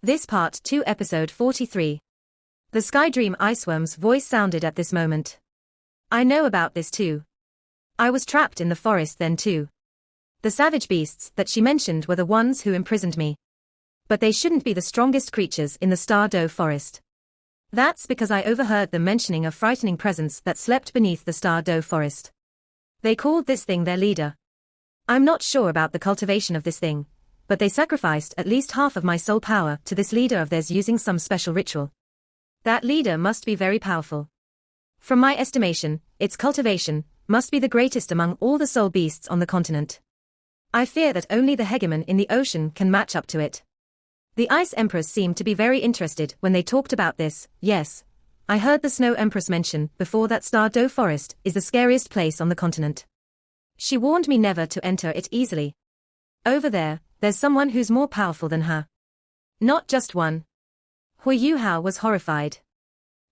This Part 2 Episode 43. The Sky Dream Iceworm's voice sounded at this moment. I know about this too. I was trapped in the forest then too. The savage beasts that she mentioned were the ones who imprisoned me. But they shouldn't be the strongest creatures in the Stardew forest. That's because I overheard them mentioning a frightening presence that slept beneath the Stardew forest. They called this thing their leader. I'm not sure about the cultivation of this thing, but they sacrificed at least half of my soul power to this leader of theirs using some special ritual. That leader must be very powerful. From my estimation, its cultivation must be the greatest among all the soul beasts on the continent. I fear that only the hegemon in the ocean can match up to it. The Ice Empress seemed to be very interested when they talked about this. Yes, I heard the Snow Empress mention before that Stardew forest is the scariest place on the continent. She warned me never to enter it easily. Over there's someone who's more powerful than her. Not just one. Hui Yuhao was horrified.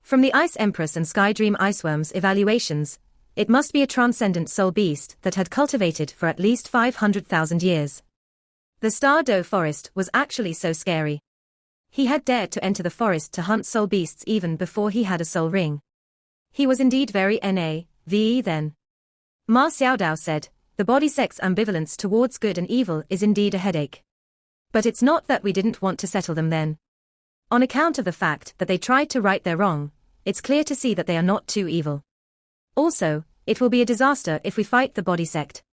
From the Ice Empress and Sky Dream Iceworm's evaluations, it must be a transcendent soul beast that had cultivated for at least 500,000 years. The Stardew forest was actually so scary. He had dared to enter the forest to hunt soul beasts even before he had a soul ring. He was indeed very NAVE then. Ma Xiaodao said, the body sex ambivalence towards good and evil is indeed a headache. But it's not that we didn't want to settle them then. On account of the fact that they tried to right their wrong, it's clear to see that they are not too evil. Also, it will be a disaster if we fight the body sect.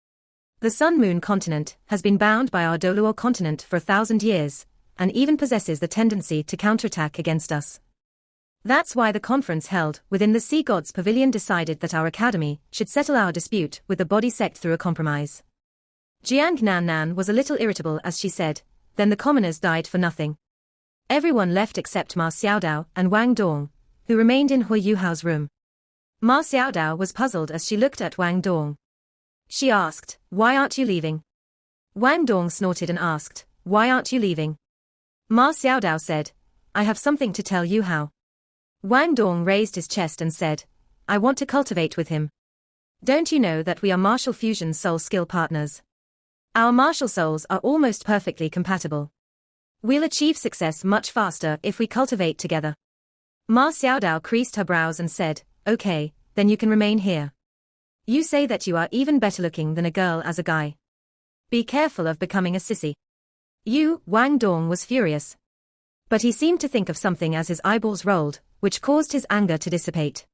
The Sun-Moon continent has been bound by our Doluo continent for 1,000 years, and even possesses the tendency to counterattack against us. That's why the conference held within the Sea Gods Pavilion decided that our academy should settle our dispute with the body sect through a compromise. Jiang Nan was a little irritable as she said, then the commoners died for nothing. Everyone left except Ma Xiaodao and Wang Dong, who remained in Hui Yuhao's room. Ma Xiaodao was puzzled as she looked at Wang Dong. She asked, why aren't you leaving? Wang Dong snorted and asked, why aren't you leaving? Ma Xiaodao said, I have something to tell Yuhao. Wang Dong raised his chest and said, I want to cultivate with him. Don't you know that we are martial fusion soul skill partners? Our martial souls are almost perfectly compatible. We'll achieve success much faster if we cultivate together. Ma Xiaodao creased her brows and said, okay, then you can remain here. You say that you are even better looking than a girl as a guy. Be careful of becoming a sissy. Wang Dong was furious. But he seemed to think of something as his eyeballs rolled, which caused his anger to dissipate.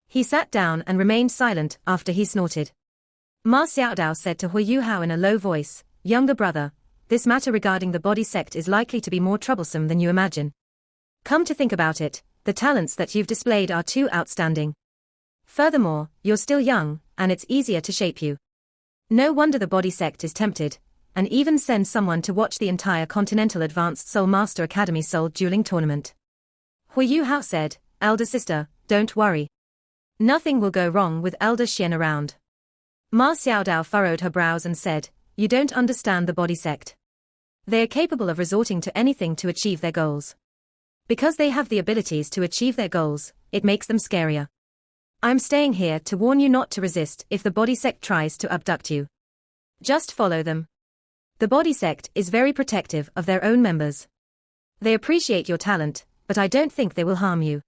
He sat down and remained silent after he snorted. Ma Xiaodao said to Hui Yuhao in a low voice, younger brother, this matter regarding the body sect is likely to be more troublesome than you imagine. Come to think about it, the talents that you've displayed are too outstanding. Furthermore, you're still young, and it's easier to shape you. No wonder the body sect is tempted, and even send someone to watch the entire Continental Advanced Soul Master Academy Soul Dueling Tournament. Hui Yuhao said, elder sister, don't worry. Nothing will go wrong with Elder Xian around. Ma Xiaodao furrowed her brows and said, you don't understand the body sect. They are capable of resorting to anything to achieve their goals. Because they have the abilities to achieve their goals, it makes them scarier. I'm staying here to warn you not to resist if the body sect tries to abduct you. Just follow them. The body sect is very protective of their own members. They appreciate your talent, but I don't think they will harm you.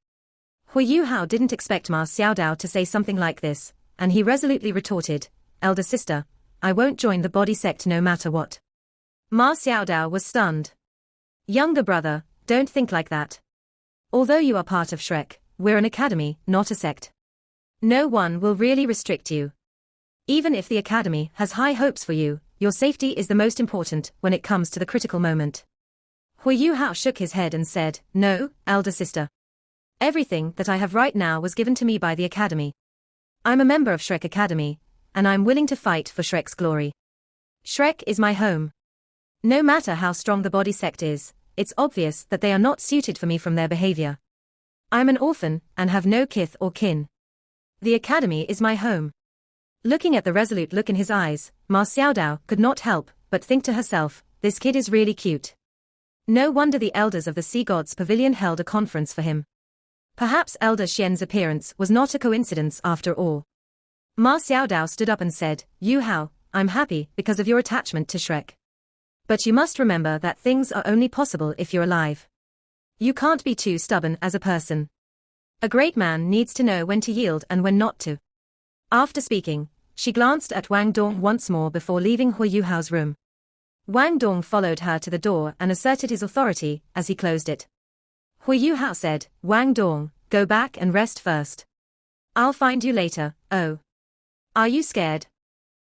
Hui Yuhao didn't expect Ma Xiaodao to say something like this, and he resolutely retorted, elder sister, I won't join the body sect no matter what. Ma Xiaodao was stunned. Younger brother, don't think like that. Although you are part of Shrek, we're an academy, not a sect. No one will really restrict you. Even if the academy has high hopes for you, your safety is the most important when it comes to the critical moment. Hui Yuhao shook his head and said, no, elder sister. Everything that I have right now was given to me by the academy. I'm a member of Shrek Academy, and I'm willing to fight for Shrek's glory. Shrek is my home. No matter how strong the body sect is, it's obvious that they are not suited for me from their behavior. I'm an orphan and have no kith or kin. The academy is my home. Looking at the resolute look in his eyes, Ma Xiaodao could not help but think to herself, this kid is really cute. No wonder the elders of the Sea Gods Pavilion held a conference for him. Perhaps Elder Xian's appearance was not a coincidence after all. Ma Xiaodao stood up and said, Yuhao, I'm happy because of your attachment to Shrek. But you must remember that things are only possible if you're alive. You can't be too stubborn as a person. A great man needs to know when to yield and when not to. After speaking, she glanced at Wang Dong once more before leaving Hu Yuhao's room. Wang Dong followed her to the door and asserted his authority as he closed it. Hu Yuhao said, "Wang Dong, go back and rest first. I'll find you later." "Oh. Are you scared?"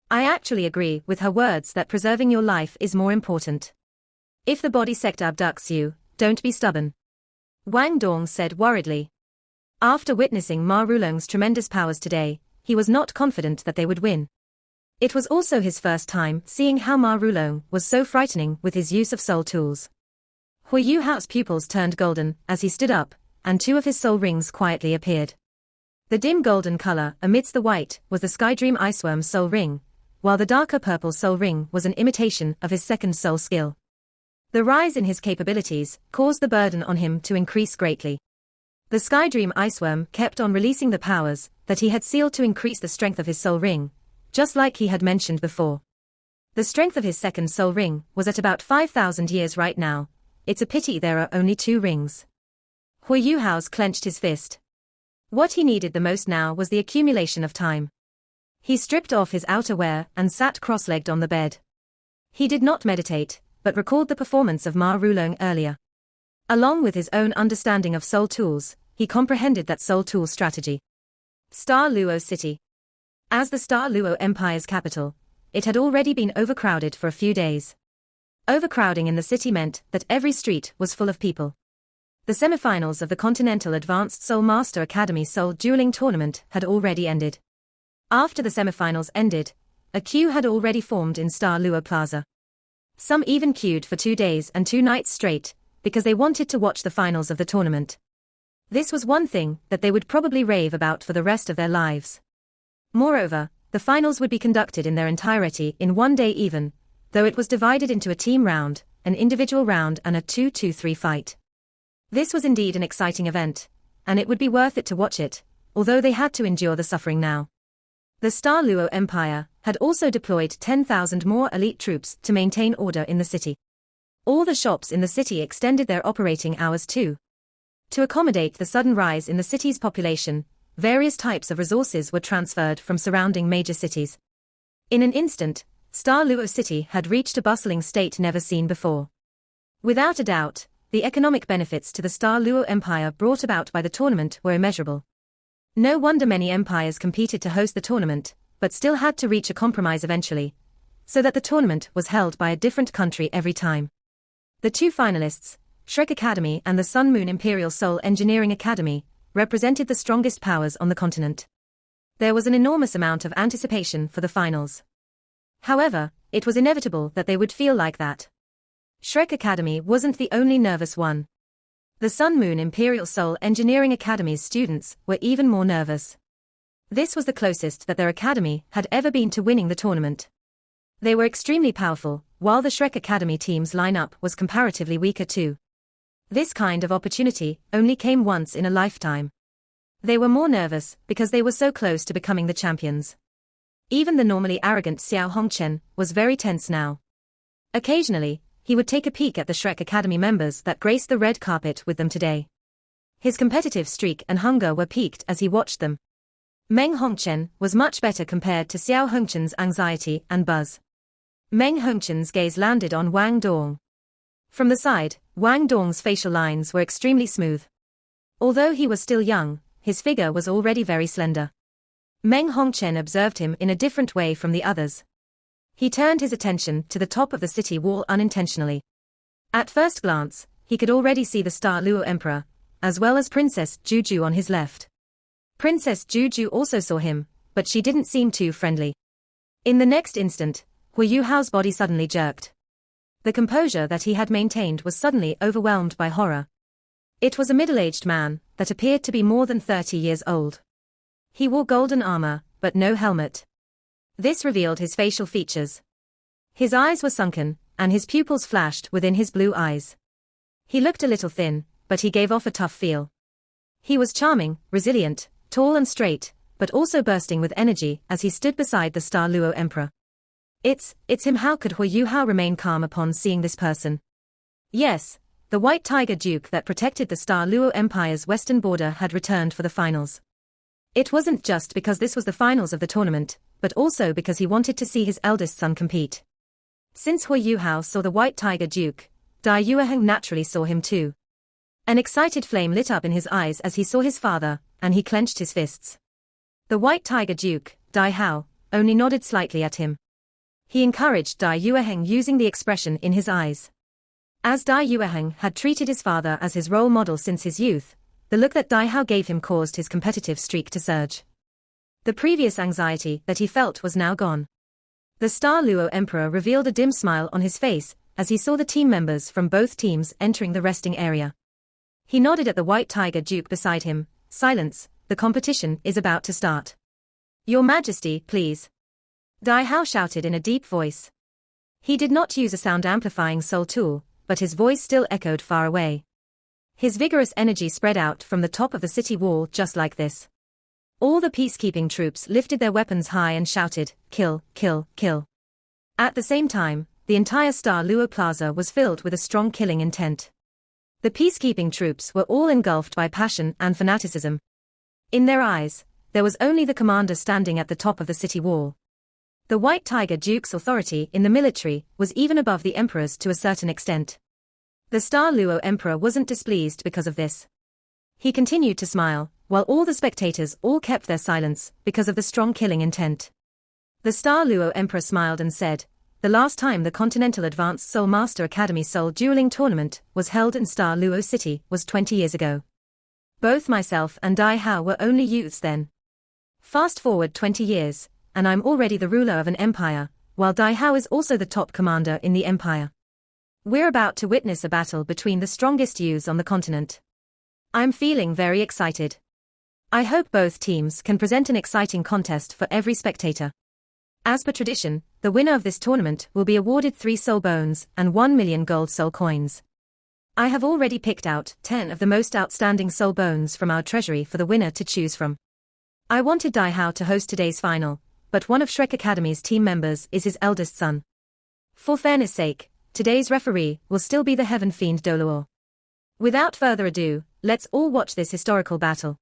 "I actually agree with her words that preserving your life is more important. If the body sector abducts you, don't be stubborn," Wang Dong said worriedly. After witnessing Ma Rulong's tremendous powers today, he was not confident that they would win. It was also his first time seeing how Ma Rulong was so frightening with his use of soul tools. Hu Yuhao's pupils turned golden as he stood up, and two of his soul rings quietly appeared. The dim golden color amidst the white was the Skydream Iceworm's soul ring, while the darker purple soul ring was an imitation of his second soul skill. The rise in his capabilities caused the burden on him to increase greatly. The Skydream Iceworm kept on releasing the powers that he had sealed to increase the strength of his soul ring, just like he had mentioned before. The strength of his second soul ring was at about 5,000 years right now. It's a pity there are only 2 rings. Hu Yuhao's clenched his fist. What he needed the most now was the accumulation of time. He stripped off his outerwear and sat cross-legged on the bed. He did not meditate, but recalled the performance of Ma Rulong earlier. Along with his own understanding of soul tools, he comprehended that soul tool strategy. Star Luo City. As the Star Luo Empire's capital, it had already been overcrowded for a few days. Overcrowding in the city meant that every street was full of people. The semifinals of the Continental Advanced Soul Master Academy Soul Dueling Tournament had already ended. After the semifinals ended, a queue had already formed in Star Luo Plaza. Some even queued for 2 days and 2 nights straight, because they wanted to watch the finals of the tournament. This was one thing that they would probably rave about for the rest of their lives. Moreover, the finals would be conducted in their entirety in 1 day even, though it was divided into a team round, an individual round and a 2-2-3 fight. This was indeed an exciting event, and it would be worth it to watch it, although they had to endure the suffering now. The Star Luo Empire had also deployed 10,000 more elite troops to maintain order in the city. All the shops in the city extended their operating hours too. To accommodate the sudden rise in the city's population, various types of resources were transferred from surrounding major cities. In an instant, Star Luo City had reached a bustling state never seen before. Without a doubt, the economic benefits to the Star Luo Empire brought about by the tournament were immeasurable. No wonder many empires competed to host the tournament, but still had to reach a compromise eventually, so that the tournament was held by a different country every time. The 2 finalists, Shrek Academy and the Sun Moon Imperial Soul Engineering Academy, represented the strongest powers on the continent. There was an enormous amount of anticipation for the finals. However, it was inevitable that they would feel like that. Shrek Academy wasn't the only nervous one. The Sun Moon Imperial Soul Engineering Academy's students were even more nervous. This was the closest that their academy had ever been to winning the tournament. They were extremely powerful, while the Shrek Academy team's lineup was comparatively weaker too. This kind of opportunity only came once in a lifetime. They were more nervous because they were so close to becoming the champions. Even the normally arrogant Xiao Hongchen was very tense now. Occasionally, he would take a peek at the Shrek Academy members that graced the red carpet with them today. His competitive streak and hunger were piqued as he watched them. Meng Hongchen was much better compared to Xiao Hongchen's anxiety and buzz. Meng Hongchen's gaze landed on Wang Dong. From the side, Wang Dong's facial lines were extremely smooth. Although he was still young, his figure was already very slender. Meng Hongchen observed him in a different way from the others. He turned his attention to the top of the city wall unintentionally. At first glance, he could already see the Star Luo Emperor, as well as Princess Juju on his left. Princess Juju also saw him, but she didn't seem too friendly. In the next instant, Hu Yuhao's body suddenly jerked. The composure that he had maintained was suddenly overwhelmed by horror. It was a middle-aged man that appeared to be more than 30 years old. He wore golden armor, but no helmet. This revealed his facial features. His eyes were sunken, and his pupils flashed within his blue eyes. He looked a little thin, but he gave off a tough feel. He was charming, resilient, tall and straight, but also bursting with energy as he stood beside the Star Luo Emperor. It's him. How could Hu Yuhao remain calm upon seeing this person? Yes, the White Tiger Duke that protected the Star Luo Empire's western border had returned for the finals. It wasn't just because this was the finals of the tournament, but also because he wanted to see his eldest son compete. Since Hu Yuhao saw the White Tiger Duke, Dai Yueheng naturally saw him too. An excited flame lit up in his eyes as he saw his father, and he clenched his fists. The White Tiger Duke, Dai Hao, only nodded slightly at him. He encouraged Dai Yueheng using the expression in his eyes. As Dai Yueheng had treated his father as his role model since his youth, the look that Dai Hao gave him caused his competitive streak to surge. The previous anxiety that he felt was now gone. The Star Luo Emperor revealed a dim smile on his face as he saw the team members from both teams entering the resting area. He nodded at the White Tiger Duke beside him. Silence, the competition is about to start. Your Majesty, please. Dai Hao shouted in a deep voice. He did not use a sound-amplifying soul tool, but his voice still echoed far away. His vigorous energy spread out from the top of the city wall just like this. All the peacekeeping troops lifted their weapons high and shouted, "Kill, kill, kill." At the same time, the entire Star Luo Plaza was filled with a strong killing intent. The peacekeeping troops were all engulfed by passion and fanaticism. In their eyes, there was only the commander standing at the top of the city wall. The White Tiger Duke's authority in the military was even above the emperor's to a certain extent. The Star Luo Emperor wasn't displeased because of this. He continued to smile, while all the spectators all kept their silence because of the strong killing intent. The Star Luo Emperor smiled and said, "The last time the Continental Advanced Soul Master Academy Soul Dueling Tournament was held in Star Luo City was 20 years ago. Both myself and Dai Hao were only youths then. Fast forward 20 years, and I'm already the ruler of an empire, while Dai Hao is also the top commander in the empire. We're about to witness a battle between the strongest youths on the continent. I'm feeling very excited. I hope both teams can present an exciting contest for every spectator. As per tradition, the winner of this tournament will be awarded 3 soul bones and 1 million gold soul coins. I have already picked out 10 of the most outstanding soul bones from our treasury for the winner to choose from. I wanted Dai Hao to host today's final, but one of Shrek Academy's team members is his eldest son. For fairness' sake, today's referee will still be the Heaven Fiend Doluo. Without further ado, let's all watch this historical battle.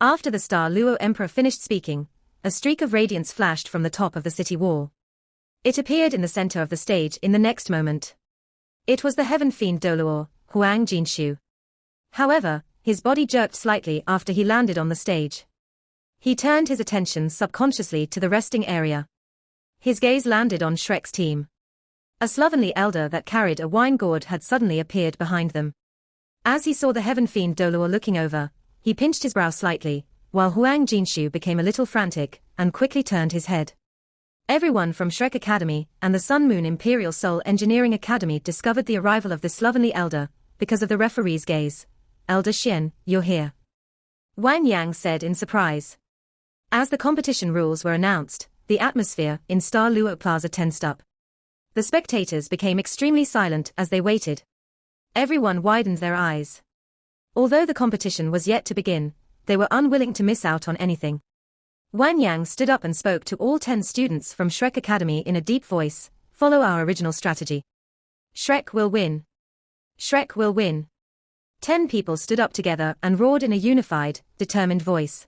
After the Star Luo Emperor finished speaking, a streak of radiance flashed from the top of the city wall. It appeared in the center of the stage in the next moment. It was the Heaven Fiend Doluo, Huang Jinshu. However, his body jerked slightly after he landed on the stage. He turned his attention subconsciously to the resting area. His gaze landed on Shrek's team. A slovenly elder that carried a wine gourd had suddenly appeared behind them. As he saw the Heaven Fiend Doluo looking over, he pinched his brow slightly, while Huang Jinshu became a little frantic, and quickly turned his head. Everyone from Shrek Academy and the Sun Moon Imperial Soul Engineering Academy discovered the arrival of this slovenly elder, because of the referee's gaze. "Elder Xian, you're here," Wang Yang said in surprise. As the competition rules were announced, the atmosphere in Star Luo Plaza tensed up. The spectators became extremely silent as they waited. Everyone widened their eyes. Although the competition was yet to begin, they were unwilling to miss out on anything. Wang Yang stood up and spoke to all 10 students from Shrek Academy in a deep voice, "Follow our original strategy. Shrek will win. Shrek will win." 10 people stood up together and roared in a unified, determined voice.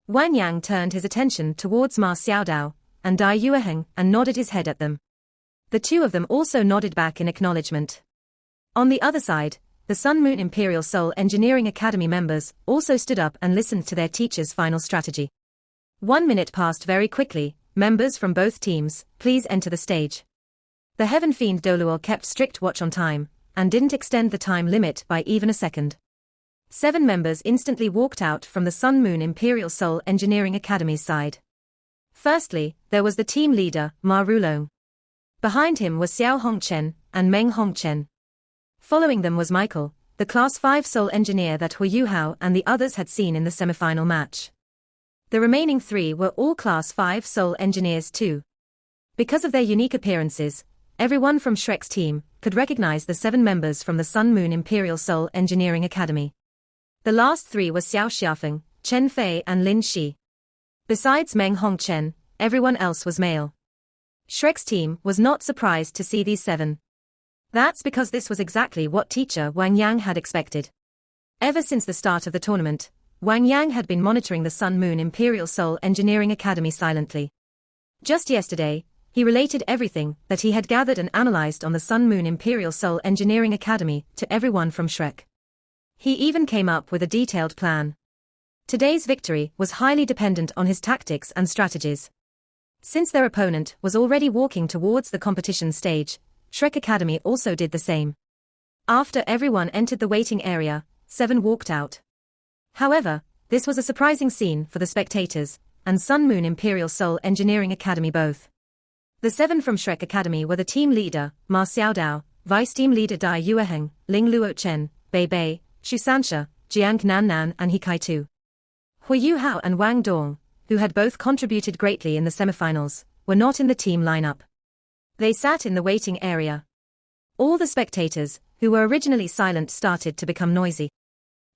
Wang Yang turned his attention towards Ma Xiaodao and Dai Yueheng and nodded his head at them. The two of them also nodded back in acknowledgement. On the other side, the Sun Moon Imperial Soul Engineering Academy members also stood up and listened to their teacher's final strategy. 1 minute passed very quickly. Members from both teams, please enter the stage. The Heaven Fiend Doluo kept strict watch on time, and didn't extend the time limit by even a second. 7 members instantly walked out from the Sun Moon Imperial Soul Engineering Academy's side. Firstly, there was the team leader, Ma Rulong. Behind him was Xiao Hongchen and Meng Hongchen. Following them was Michael, the Class 5 Soul Engineer that Hu Yuhao and the others had seen in the semifinal match. The remaining 3 were all Class 5 Soul Engineers too. Because of their unique appearances, everyone from Shrek's team could recognize the 7 members from the Sun Moon Imperial Soul Engineering Academy. The last 3 were Xiao Xiafeng, Chen Fei and Lin Shi. Besides Meng Hongchen, everyone else was male. Shrek's team was not surprised to see these 7. That's because this was exactly what teacher Wang Yang had expected. Ever since the start of the tournament, Wang Yang had been monitoring the Sun Moon Imperial Soul Engineering Academy silently. Just yesterday, he related everything that he had gathered and analyzed on the Sun Moon Imperial Soul Engineering Academy to everyone from Shrek. He even came up with a detailed plan. Today's victory was highly dependent on his tactics and strategies. Since their opponent was already walking towards the competition stage, Shrek Academy also did the same. After everyone entered the waiting area, 7 walked out. However, this was a surprising scene for the spectators, and Sun Moon Imperial Soul Engineering Academy both. The 7 from Shrek Academy were the team leader, Ma Xiaodao, vice team leader Dai Yueheng, Ling Luo Chen, Bei Bei, Shu Sansha, Jiang Nan Nan and He Kai Tu. Hui Yuhao and Wang Dong, who had both contributed greatly in the semifinals, were not in the team lineup. They sat in the waiting area. All the spectators, who were originally silent, started to become noisy.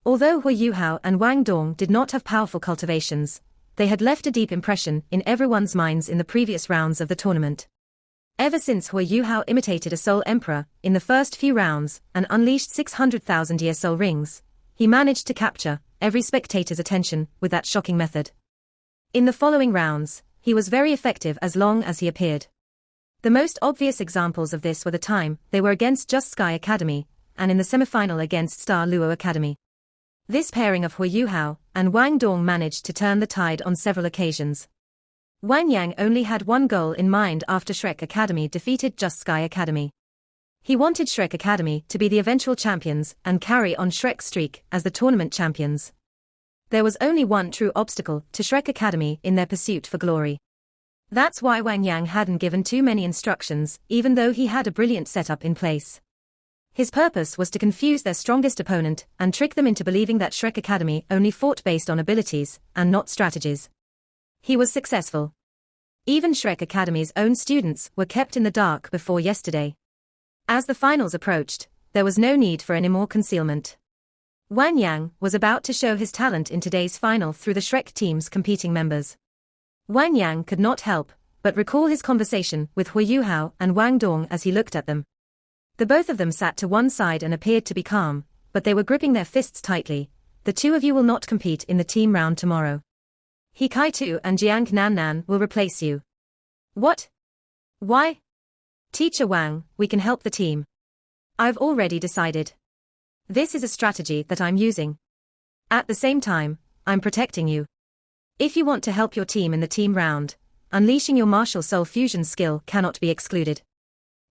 Although Hui Yuhao and Wang Dong did not have powerful cultivations, they had left a deep impression in everyone's minds in the previous rounds of the tournament. Ever since Hui Yuhao imitated a Soul Emperor in the first few rounds and unleashed 600,000-year soul rings, he managed to capture every spectator's attention with that shocking method. In the following rounds, he was very effective as long as he appeared. The most obvious examples of this were the time they were against Just Sky Academy, and in the semifinal against Star Luo Academy. This pairing of Hui Yuhao and Wang Dong managed to turn the tide on several occasions. Wang Yang only had one goal in mind after Shrek Academy defeated Just Sky Academy. He wanted Shrek Academy to be the eventual champions and carry on Shrek's streak as the tournament champions. There was only one true obstacle to Shrek Academy in their pursuit for glory. That's why Wang Yang hadn't given too many instructions, even though he had a brilliant setup in place. His purpose was to confuse their strongest opponent and trick them into believing that Shrek Academy only fought based on abilities and not strategies. He was successful. Even Shrek Academy's own students were kept in the dark before yesterday. As the finals approached, there was no need for any more concealment. Wang Yang was about to show his talent in today's final through the Shrek team's competing members. Wang Yang could not help but recall his conversation with Hui Yuhao and Wang Dong as he looked at them. The both of them sat to one side and appeared to be calm, but they were gripping their fists tightly. The 2 of you will not compete in the team round tomorrow. He Kai Tu and Jiang Nan Nan will replace you. What? Why? Teacher Wang, we can help the team. I've already decided. This is a strategy that I'm using. At the same time, I'm protecting you. If you want to help your team in the team round, unleashing your martial soul fusion skill cannot be excluded.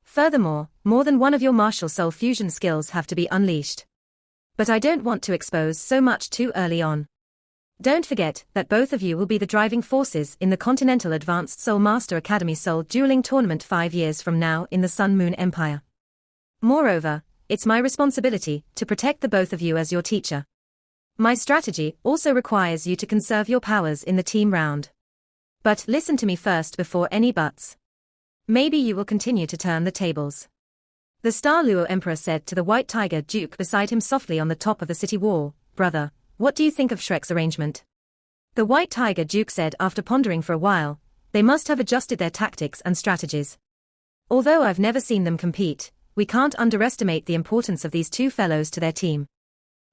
Furthermore, more than one of your martial soul fusion skills have to be unleashed. But I don't want to expose so much too early on. Don't forget that both of you will be the driving forces in the Continental Advanced Soul Master Academy Soul Dueling Tournament 5 years from now in the Sun Moon Empire. Moreover, it's my responsibility to protect the both of you as your teacher. My strategy also requires you to conserve your powers in the team round. But listen to me first before any buts. Maybe you will continue to turn the tables. The Star Luo Emperor said to the White Tiger Duke beside him softly on the top of the city wall, "Brother, what do you think of Shrek's arrangement?" The White Tiger Duke said after pondering for a while, "They must have adjusted their tactics and strategies. Although I've never seen them compete, we can't underestimate the importance of these 2 fellows to their team.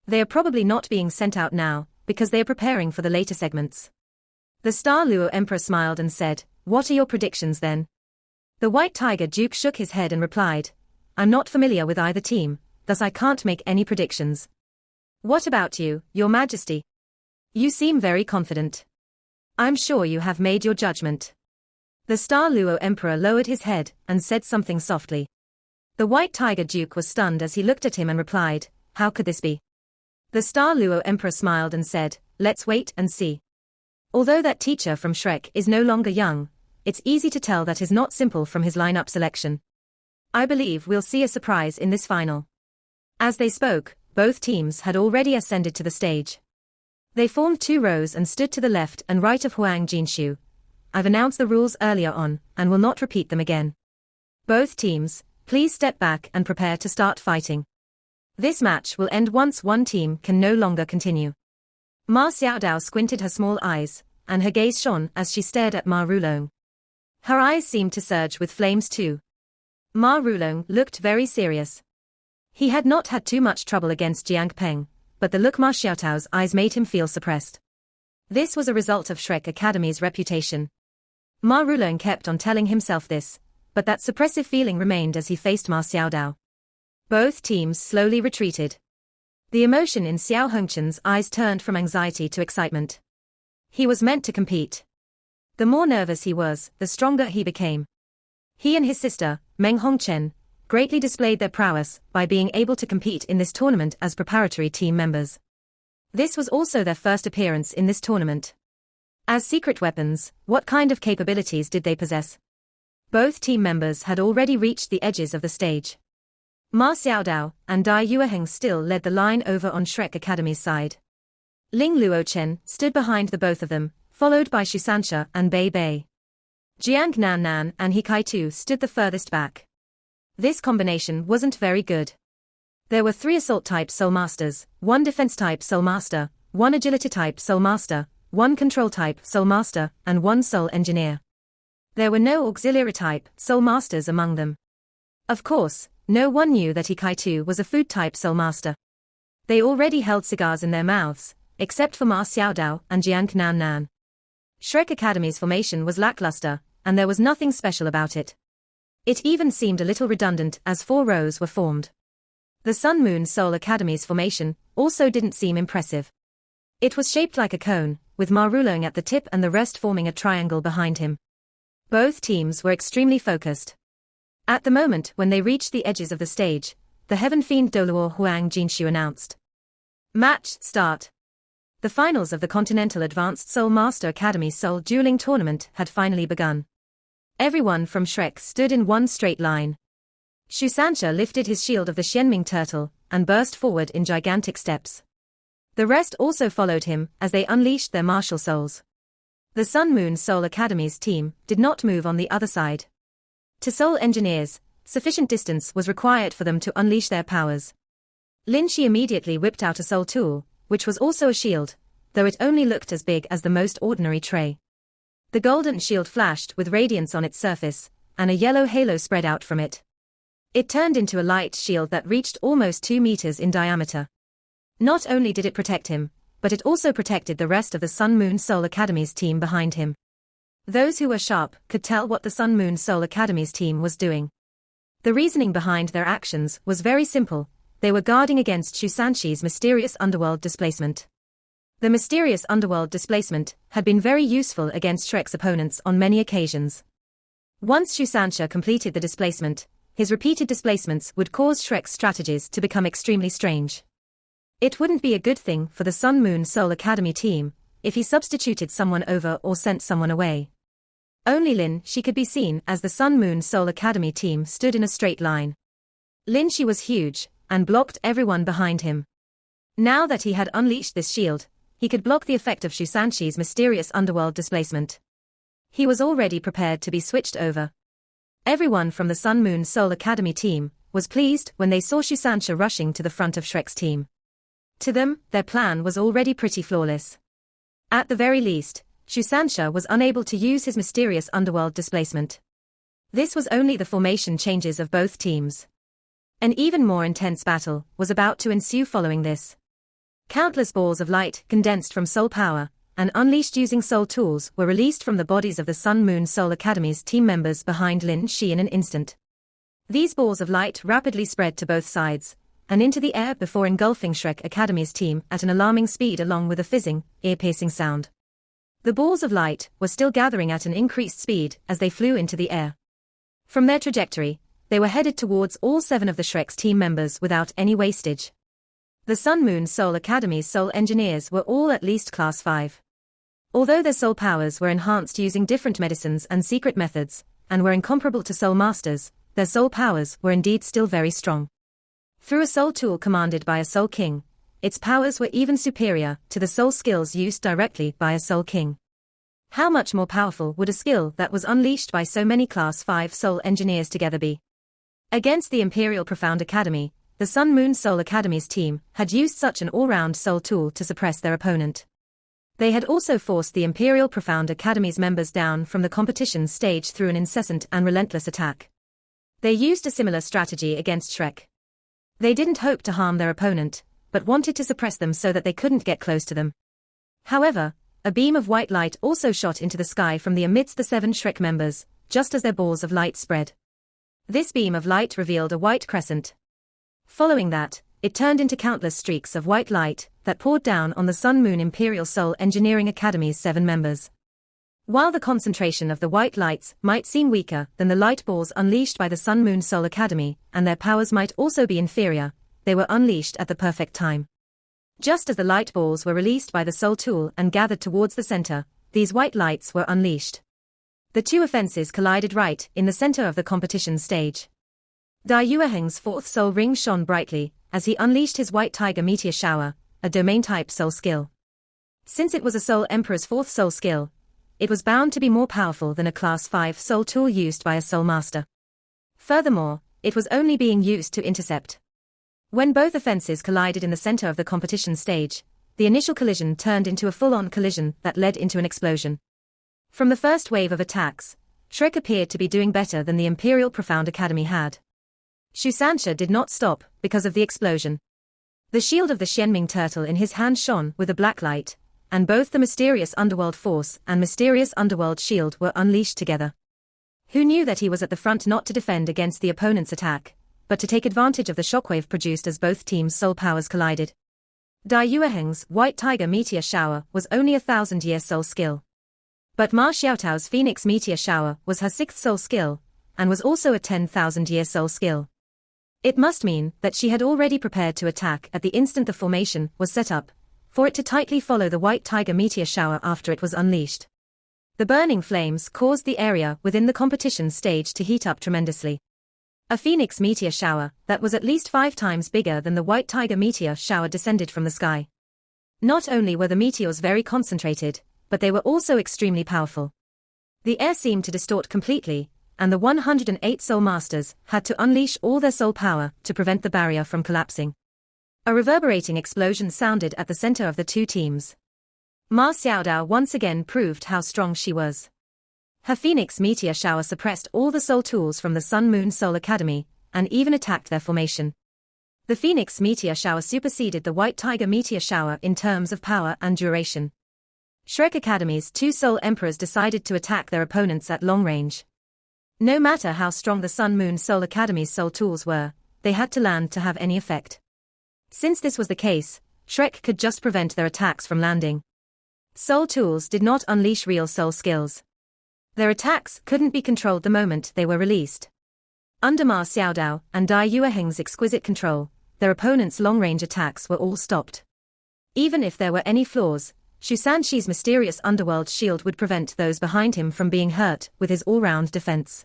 They are probably not being sent out now, because they are preparing for the later segments." The Star Luo Emperor smiled and said, "What are your predictions then?" The White Tiger Duke shook his head and replied, "I'm not familiar with either team, thus I can't make any predictions." "What about you, Your Majesty? You seem very confident. I'm sure you have made your judgment." The Star Luo Emperor lowered his head and said something softly. The White Tiger Duke was stunned as he looked at him and replied, "How could this be?" The Star Luo Emperor smiled and said, "Let's wait and see." Although that teacher from Shrek is no longer young, it's easy to tell that is not simple from his lineup selection. I believe we'll see a surprise in this final. As they spoke, both teams had already ascended to the stage. They formed 2 rows and stood to the left and right of Huang Jinshu. I've announced the rules earlier on, and will not repeat them again. Both teams, please step back and prepare to start fighting. This match will end once one team can no longer continue. Ma Xiaodao squinted her small eyes, and her gaze shone as she stared at Ma Rulong. Her eyes seemed to surge with flames too. Ma Rulong looked very serious. He had not had too much trouble against Jiang Peng, but the look Ma Xiaotao's eyes made him feel suppressed. This was a result of Shrek Academy's reputation. Ma Rulong kept on telling himself this, but that suppressive feeling remained as he faced Ma Xiaodao. Both teams slowly retreated. The emotion in Xiao Hongchen's eyes turned from anxiety to excitement. He was meant to compete. The more nervous he was, the stronger he became. He and his sister, Meng Hongchen, greatly displayed their prowess by being able to compete in this tournament as preparatory team members. This was also their first appearance in this tournament. As secret weapons, what kind of capabilities did they possess? Both team members had already reached the edges of the stage. Ma Xiaodao and Dai Yueheng still led the line over on Shrek Academy's side. Ling Luochen stood behind the both of them, followed by Shusansha and Bei Bei. Jiang Nan and He Kai-tu stood the furthest back. This combination wasn't very good. There were 3 assault-type Soul Masters, 1 defense-type Soul Master, 1 agility-type Soul Master, 1 control-type Soul Master, and 1 Soul Engineer. There were no auxiliary-type Soul Masters among them. Of course, no one knew that He Kai-tu was a food-type Soul Master. They already held cigars in their mouths, except for Ma Xiaodao and Jiang Nan. Shrek Academy's formation was lackluster, and there was nothing special about it. It even seemed a little redundant as 4 rows were formed. The Sun Moon Soul Academy's formation also didn't seem impressive. It was shaped like a cone, with Ma Rulong at the tip and the rest forming a triangle behind him. Both teams were extremely focused. At the moment when they reached the edges of the stage, the Heaven Fiend Doluo Huang Jinshu announced. Match start. The finals of the Continental Advanced Soul Master Academy Soul Dueling Tournament had finally begun. Everyone from Shrek stood in one straight line. Shusansha lifted his shield of the Xianming turtle and burst forward in gigantic steps. The rest also followed him as they unleashed their martial souls. The Sun Moon Soul Academy's team did not move on the other side. To Soul Engineers, sufficient distance was required for them to unleash their powers. Lin Shi immediately whipped out a soul tool, which was also a shield, though it only looked as big as the most ordinary tray. The golden shield flashed with radiance on its surface, and a yellow halo spread out from it. It turned into a light shield that reached almost 2 meters in diameter. Not only did it protect him, but it also protected the rest of the Sun Moon Soul Academy's team behind him. Those who were sharp could tell what the Sun Moon Soul Academy's team was doing. The reasoning behind their actions was very simple. They were guarding against Shusanshi's mysterious underworld displacement. The mysterious underworld displacement had been very useful against Shrek's opponents on many occasions. Once Shusansha completed the displacement, his repeated displacements would cause Shrek's strategies to become extremely strange. It wouldn't be a good thing for the Sun Moon Soul Academy team if he substituted someone over or sent someone away. Only Lin Shi could be seen as the Sun Moon Soul Academy team stood in a straight line. Lin Shi was huge and blocked everyone behind him. Now that he had unleashed this shield, he could block the effect of Shusanshi's mysterious underworld displacement. He was already prepared to be switched over. Everyone from the Sun Moon Soul Academy team was pleased when they saw Shusansha rushing to the front of Shrek's team. To them, their plan was already pretty flawless. At the very least, Shusansha was unable to use his mysterious underworld displacement. This was only the formation changes of both teams. An even more intense battle was about to ensue following this. Countless balls of light condensed from soul power and unleashed using soul tools were released from the bodies of the Sun Moon Soul Academy's team members behind Lin Shi in an instant. These balls of light rapidly spread to both sides and into the air before engulfing Shrek Academy's team at an alarming speed along with a fizzing, ear-piercing sound. The balls of light were still gathering at an increased speed as they flew into the air. From their trajectory, they were headed towards all 7 of the Shrek's team members without any wastage. The Sun Moon Soul Academy's Soul Engineers were all at least Class 5. Although their soul powers were enhanced using different medicines and secret methods, and were incomparable to Soul Masters, their soul powers were indeed still very strong. Through a soul tool commanded by a Soul King, its powers were even superior to the soul skills used directly by a Soul King. How much more powerful would a skill that was unleashed by so many Class 5 Soul Engineers together be? Against the Imperial Profound Academy, the Sun Moon Soul Academy's team had used such an all-round soul tool to suppress their opponent. They had also forced the Imperial Profound Academy's members down from the competition stage through an incessant and relentless attack. They used a similar strategy against Shrek. They didn't hope to harm their opponent, but wanted to suppress them so that they couldn't get close to them. However, a beam of white light also shot into the sky from amidst the 7 Shrek members, just as their balls of light spread. This beam of light revealed a white crescent. Following that, it turned into countless streaks of white light that poured down on the Sun Moon Imperial Soul Engineering Academy's 7 members. While the concentration of the white lights might seem weaker than the light balls unleashed by the Sun Moon Soul Academy, and their powers might also be inferior, they were unleashed at the perfect time. Just as the light balls were released by the Soul Tool and gathered towards the center, these white lights were unleashed. The 2 offenses collided right in the center of the competition stage. Dai Yueheng's 4th Soul Ring shone brightly as he unleashed his White Tiger Meteor Shower, a domain-type soul skill. Since it was a Soul Emperor's 4th soul skill, it was bound to be more powerful than a Class 5 soul tool used by a Soul Master. Furthermore, it was only being used to intercept. When both offenses collided in the center of the competition stage, the initial collision turned into a full-on collision that led into an explosion. From the first wave of attacks, Shrek appeared to be doing better than the Imperial Profound Academy had. Shu Sanxia did not stop because of the explosion. The shield of the Xianming turtle in his hand shone with a black light, and both the mysterious underworld force and mysterious underworld shield were unleashed together. Who knew that he was at the front not to defend against the opponent's attack, but to take advantage of the shockwave produced as both teams' soul powers collided? Dai Yueheng's White Tiger Meteor Shower was only a 1,000-year soul skill. But Ma Xiaotao's Phoenix Meteor Shower was her 6th soul skill, and was also a 10,000-year soul skill. It must mean that she had already prepared to attack at the instant the formation was set up, for it to tightly follow the White Tiger Meteor Shower after it was unleashed. The burning flames caused the area within the competition stage to heat up tremendously. A Phoenix Meteor Shower that was at least 5 times bigger than the White Tiger Meteor Shower descended from the sky. Not only were the meteors very concentrated, but they were also extremely powerful. The air seemed to distort completely, and the 108 Soul Masters had to unleash all their soul power to prevent the barrier from collapsing. A reverberating explosion sounded at the center of the 2 teams. Ma Xiaodao once again proved how strong she was. Her Phoenix Meteor Shower suppressed all the soul tools from the Sun Moon Soul Academy, and even attacked their formation. The Phoenix Meteor Shower superseded the White Tiger Meteor Shower in terms of power and duration. Shrek Academy's 2 Soul Emperors decided to attack their opponents at long range. No matter how strong the Sun Moon Soul Academy's soul tools were, they had to land to have any effect. Since this was the case, Shrek could just prevent their attacks from landing. Soul tools did not unleash real soul skills. Their attacks couldn't be controlled the moment they were released. Under Ma Xiaodao and Dai Yueheng's exquisite control, their opponents' long-range attacks were all stopped. Even if there were any flaws, Shu Sanxi's mysterious underworld shield would prevent those behind him from being hurt with his all-round defense.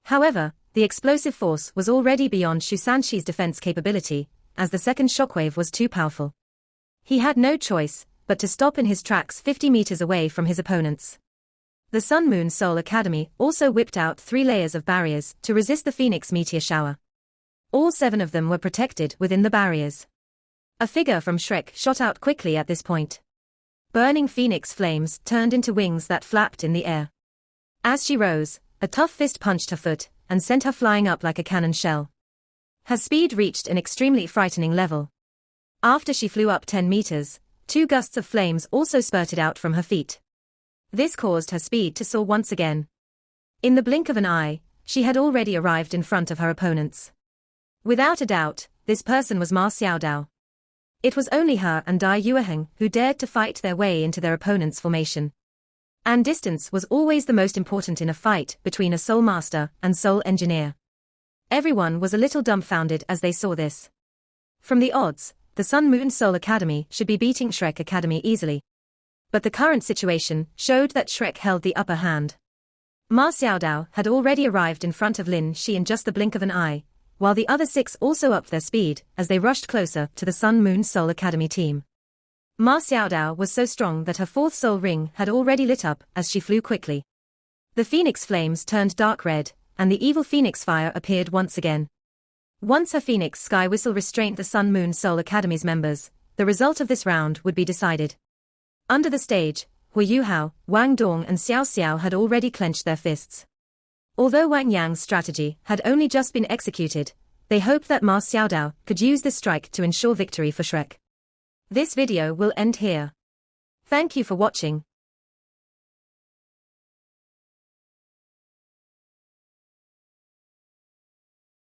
However, the explosive force was already beyond Shu Sanxi's defense capability, as the second shockwave was too powerful. He had no choice but to stop in his tracks 50 meters away from his opponents. The Sun Moon Soul Academy also whipped out 3 layers of barriers to resist the Phoenix Meteor Shower. All 7 of them were protected within the barriers. A figure from Shrek shot out quickly at this point. Burning phoenix flames turned into wings that flapped in the air. As she rose, a tough fist punched her foot and sent her flying up like a cannon shell. Her speed reached an extremely frightening level. After she flew up 10 meters, 2 gusts of flames also spurted out from her feet. This caused her speed to soar once again. In the blink of an eye, she had already arrived in front of her opponents. Without a doubt, this person was Ma Xiaodao. It was only her and Dai Yueheng who dared to fight their way into their opponent's formation. And distance was always the most important in a fight between a Soul Master and Soul Engineer. Everyone was a little dumbfounded as they saw this. From the odds, the Sun Moon Soul Academy should be beating Shrek Academy easily. But the current situation showed that Shrek held the upper hand. Ma Xiaodao had already arrived in front of Lin Shi in just the blink of an eye, while the other 6 also upped their speed as they rushed closer to the Sun Moon Soul Academy team. Ma Xiaodao was so strong that her 4th soul ring had already lit up as she flew quickly. The phoenix flames turned dark red, and the evil phoenix fire appeared once again. Once her phoenix sky whistle restrained the Sun Moon Soul Academy's members, the result of this round would be decided. Under the stage, Hu Yuhao, Wang Dong and Xiao Xiao had already clenched their fists. Although Wang Yang's strategy had only just been executed, they hoped that Ma Xiaodao could use this strike to ensure victory for Shrek. This video will end here. Thank you for watching.